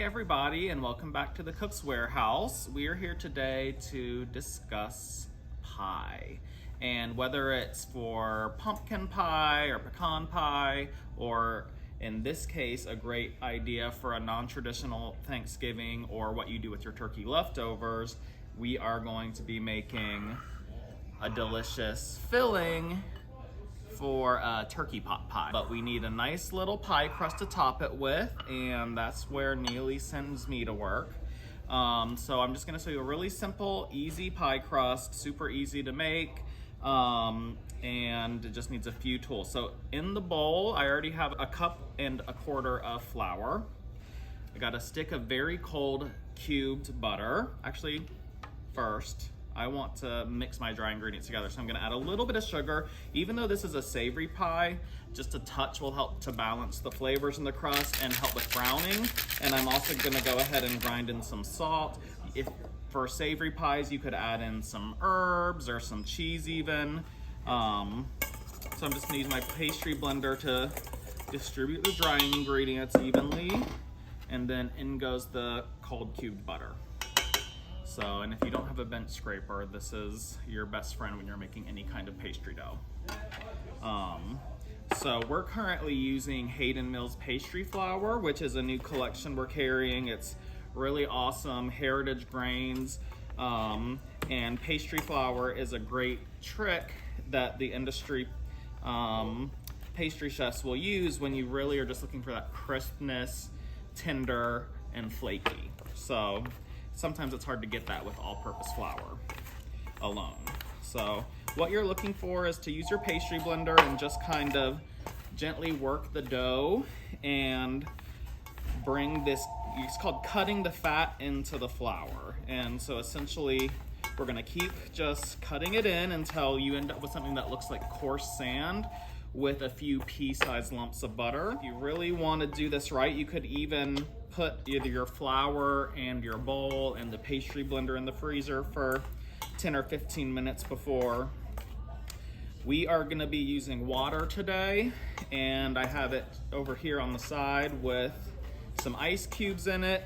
Hey everybody, and welcome back to the Cook's Warehouse. We are here today to discuss pie. And whether it's for pumpkin pie or pecan pie, or in this case, a great idea for a non-traditional Thanksgiving or what you do with your turkey leftovers, we are going to be making a delicious filling for a turkey pot pie. But we need a nice little pie crust to top it with, and that's where Neely sends me to work. So I'm just gonna show you a really simple, easy pie crust, super easy to make, and it just needs a few tools. So in the bowl, I already have a cup and a quarter of flour. I got a stick of very cold cubed butter. Actually, first, I want to mix my dry ingredients together, so I'm gonna add a little bit of sugar. Even though this is a savory pie, just a touch will help to balance the flavors in the crust and help with browning. And I'm also gonna go ahead and grind in some salt. If for savory pies, you could add in some herbs or some cheese even. So I'm just gonna use my pastry blender to distribute the dry ingredients evenly. And then in goes the cold cubed butter. So, and if you don't have a bench scraper, this is your best friend when you're making any kind of pastry dough. So we're currently using Hayden Mills pastry flour, which is a new collection we're carrying. It's really awesome, heritage grains, and pastry flour is a great trick that the industry pastry chefs will use when you really are just looking for that crispness, tender, and flaky. So sometimes it's hard to get that with all-purpose flour alone. So what you're looking for is to use your pastry blender and just kind of gently work the dough and bring this, it's called cutting the fat into the flour. And so essentially we're gonna keep just cutting it in until you end up with something that looks like coarse sand with a few pea-sized lumps of butter. If you really want to do this right, you could even put either your flour and your bowl and the pastry blender in the freezer for 10 or 15 minutes before. We are going to be using water today, and I have it over here on the side with some ice cubes in it,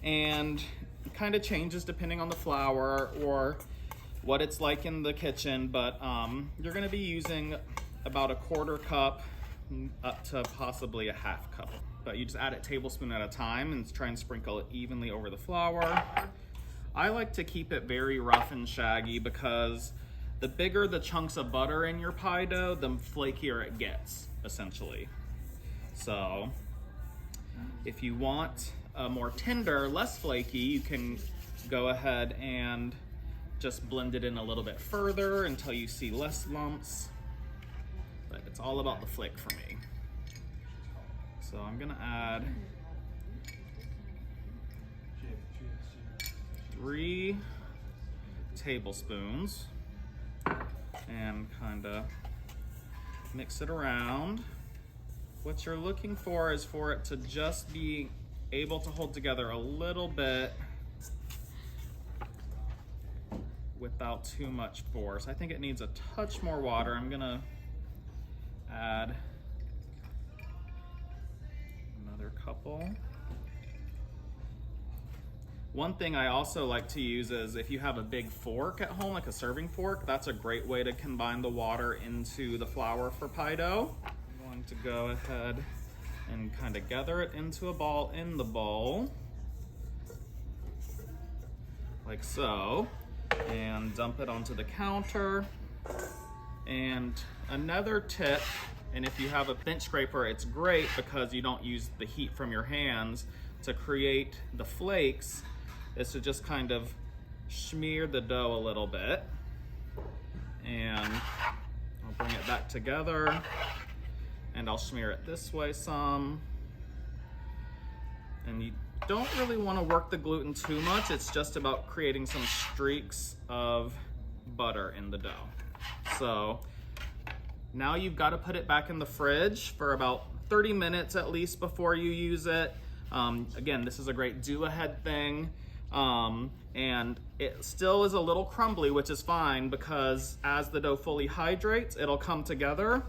and it kind of changes depending on the flour or what it's like in the kitchen, but you're going to be using about a quarter cup up to possibly a half cup. But you just add it tablespoon at a time and try and sprinkle it evenly over the flour. I like to keep it very rough and shaggy because the bigger the chunks of butter in your pie dough, the flakier it gets, essentially. So if you want a more tender, less flaky, you can go ahead and just blend it in a little bit further until you see less lumps. But it's all about the flick for me. So I'm gonna add 3 tablespoons and kinda mix it around. What you're looking for is for it to just be able to hold together a little bit without too much force. I think it needs a touch more water. I'm gonna add another couple. One thing I also like to use is if you have a big fork at home, like a serving fork, that's a great way to combine the water into the flour for pie dough. I'm going to go ahead and kind of gather it into a ball in the bowl, like so, and dump it onto the counter. And another tip, and if you have a bench scraper, it's great because you don't use the heat from your hands to create the flakes, is to just kind of smear the dough a little bit. And I'll bring it back together and I'll smear it this way some. And you don't really want to work the gluten too much. It's just about creating some streaks of butter in the dough. So now you've got to put it back in the fridge for about 30 minutes at least before you use it. Again, this is a great do-ahead thing. And it still is a little crumbly, which is fine because as the dough fully hydrates, it'll come together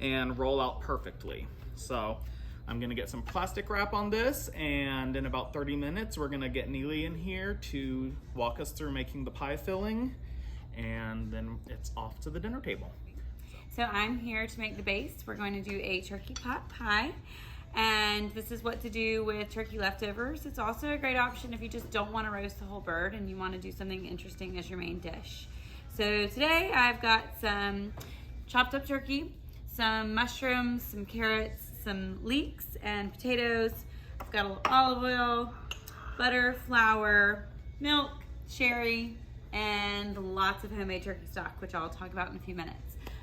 and roll out perfectly. So I'm gonna get some plastic wrap on this, and in about 30 minutes, we're gonna get Neely in here to walk us through making the pie filling, and then it's off to the dinner table. So I'm here to make the base. We're going to do a turkey pot pie, and this is what to do with turkey leftovers. It's also a great option if you just don't want to roast the whole bird and you want to do something interesting as your main dish. So today I've got some chopped up turkey, some mushrooms, some carrots, some leeks, and potatoes. I've got a little olive oil, butter, flour, milk, sherry, and lots of homemade turkey stock, which I'll talk about in a few minutes.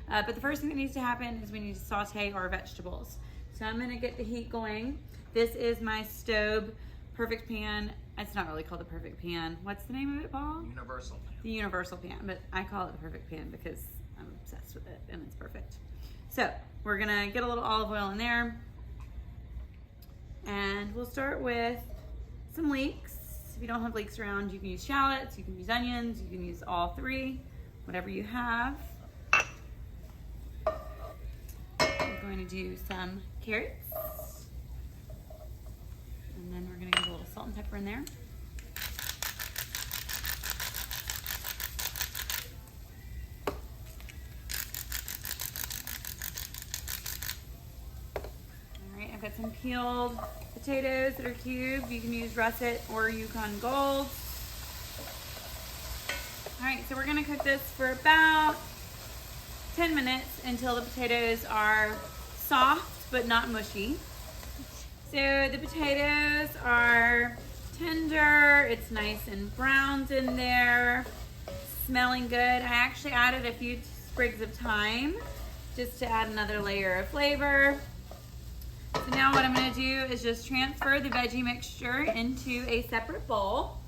But the first thing that needs to happen is we need to saute our vegetables. So I'm gonna get the heat going. This is my stove perfect pan. It's not really called the perfect pan. What's the name of it, Paul? Universal pan. The universal pan, but I call it the perfect pan because I'm obsessed with it and it's perfect. So we're gonna get a little olive oil in there, and we'll start with some leeks. If you don't have leeks around, you can use shallots, you can use onions, you can use all three, whatever you have. We're going to do some carrots, and then we're gonna get a little salt and pepper in there. I've got some peeled potatoes that are cubed. You can use russet or Yukon Gold. All right, so we're gonna cook this for about 10 minutes until the potatoes are soft but not mushy. So the potatoes are tender, it's nice and browned in there, smelling good. I actually added a few sprigs of thyme just to add another layer of flavor. So now what I'm going to do is just transfer the veggie mixture into a separate bowl.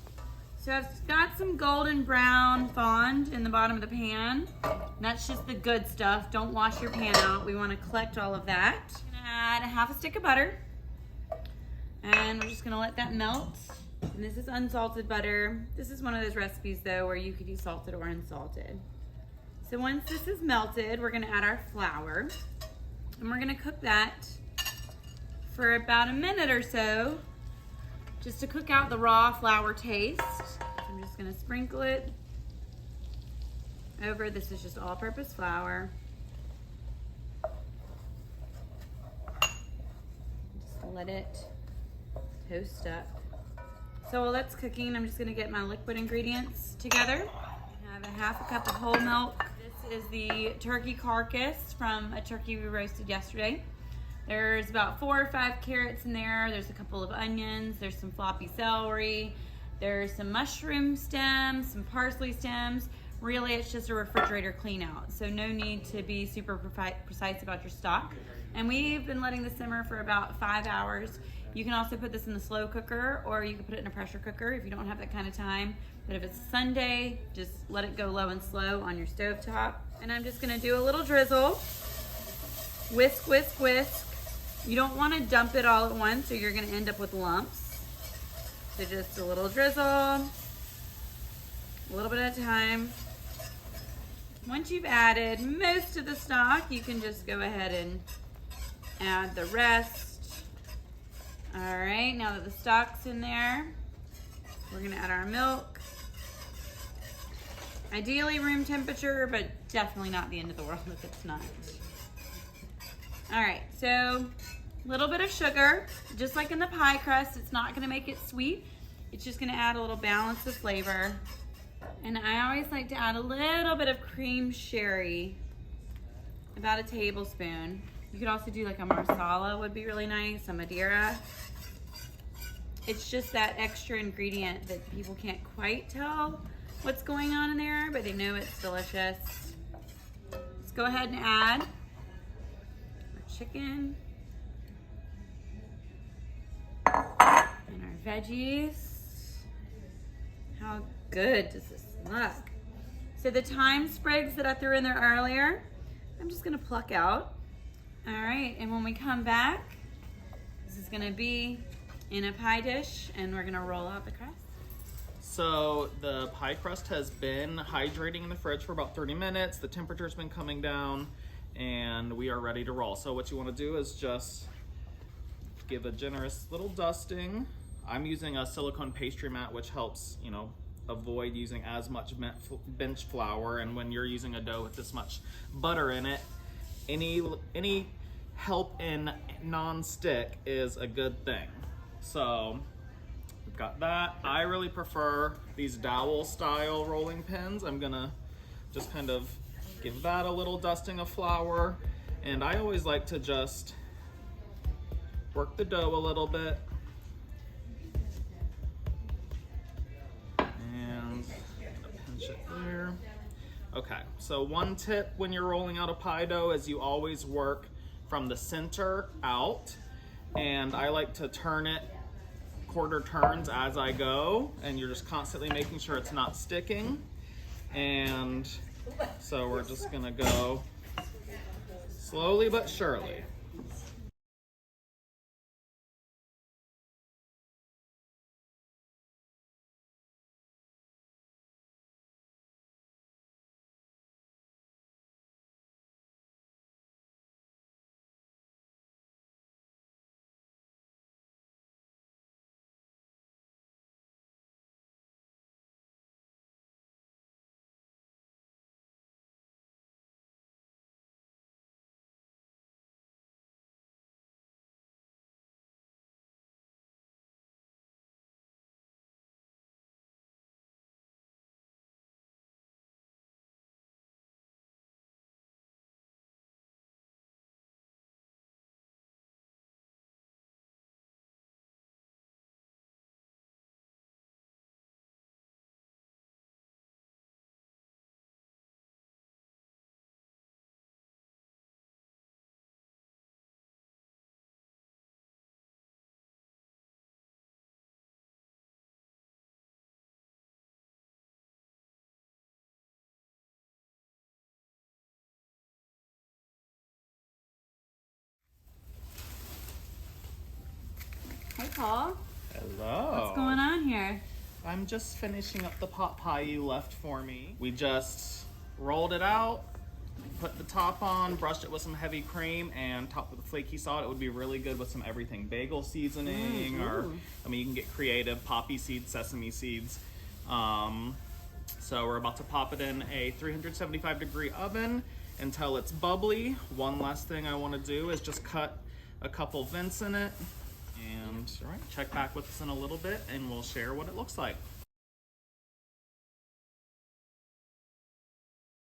So I've got some golden brown fond in the bottom of the pan. And that's just the good stuff. Don't wash your pan out. We want to collect all of that. I'm going to add a half a stick of butter. And we're just going to let that melt. And this is unsalted butter. This is one of those recipes though where you could use salted or unsalted. So once this is melted, we're going to add our flour. And we're going to cook that for about a minute or so, just to cook out the raw flour taste. I'm just gonna sprinkle it over. This is just all-purpose flour. Just let it toast up. So while that's cooking, I'm just gonna get my liquid ingredients together. I have a half a cup of whole milk. This is the turkey carcass from a turkey we roasted yesterday. There's about 4 or 5 carrots in there. There's a couple of onions. There's some floppy celery. There's some mushroom stems, some parsley stems. Really, it's just a refrigerator clean out. So no need to be super precise about your stock. And we've been letting this simmer for about 5 hours. You can also put this in the slow cooker, or you can put it in a pressure cooker if you don't have that kind of time. But if it's Sunday, just let it go low and slow on your stovetop. And I'm just gonna do a little drizzle. Whisk, whisk, whisk. You don't want to dump it all at once or you're going to end up with lumps. So just a little drizzle, a little bit at a time. Once you've added most of the stock, you can just go ahead and add the rest. All right, now that the stock's in there, we're going to add our milk. Ideally room temperature, but definitely not the end of the world if it's not. All right, so a little bit of sugar, just like in the pie crust. It's not gonna make it sweet. It's just gonna add a little balance of flavor. And I always like to add a little bit of cream sherry, about a tablespoon. You could also do like a marsala would be really nice, a Madeira. It's just that extra ingredient that people can't quite tell what's going on in there, but they know it's delicious. Let's go ahead and add our chicken and our veggies. How good does this look? So the thyme sprigs that I threw in there earlier, I'm just gonna pluck out. All right, and when we come back, this is gonna be in a pie dish and we're gonna roll out the crust. So the pie crust has been hydrating in the fridge for about 30 minutes. The temperature's been coming down and we are ready to roll. So what you wanna do is just give a generous little dusting. I'm using a silicone pastry mat, which helps, you know, avoid using as much bench flour. And when you're using a dough with this much butter in it, any help in non-stick is a good thing. So we've got that. I really prefer these dowel style rolling pins. I'm gonna just kind of give that a little dusting of flour. And I always like to just work the dough a little bit. And pinch it there. Okay, so one tip when you're rolling out a pie dough is you always work from the center out. And I like to turn it quarter turns as I go, and you're just constantly making sure it's not sticking. And so we're just gonna go slowly but surely. Hey, Paul. Hello. What's going on here? I'm just finishing up the pot pie you left for me. We just rolled it out, put the top on, brushed it with some heavy cream, and topped with flaky salt. It would be really good with some everything bagel seasoning, or I mean, you can get creative, poppy seeds, sesame seeds. So we're about to pop it in a 375-degree oven until it's bubbly. One last thing I want to do is just cut a couple vents in it. And all right, check back with us in a little bit and we'll share what it looks like.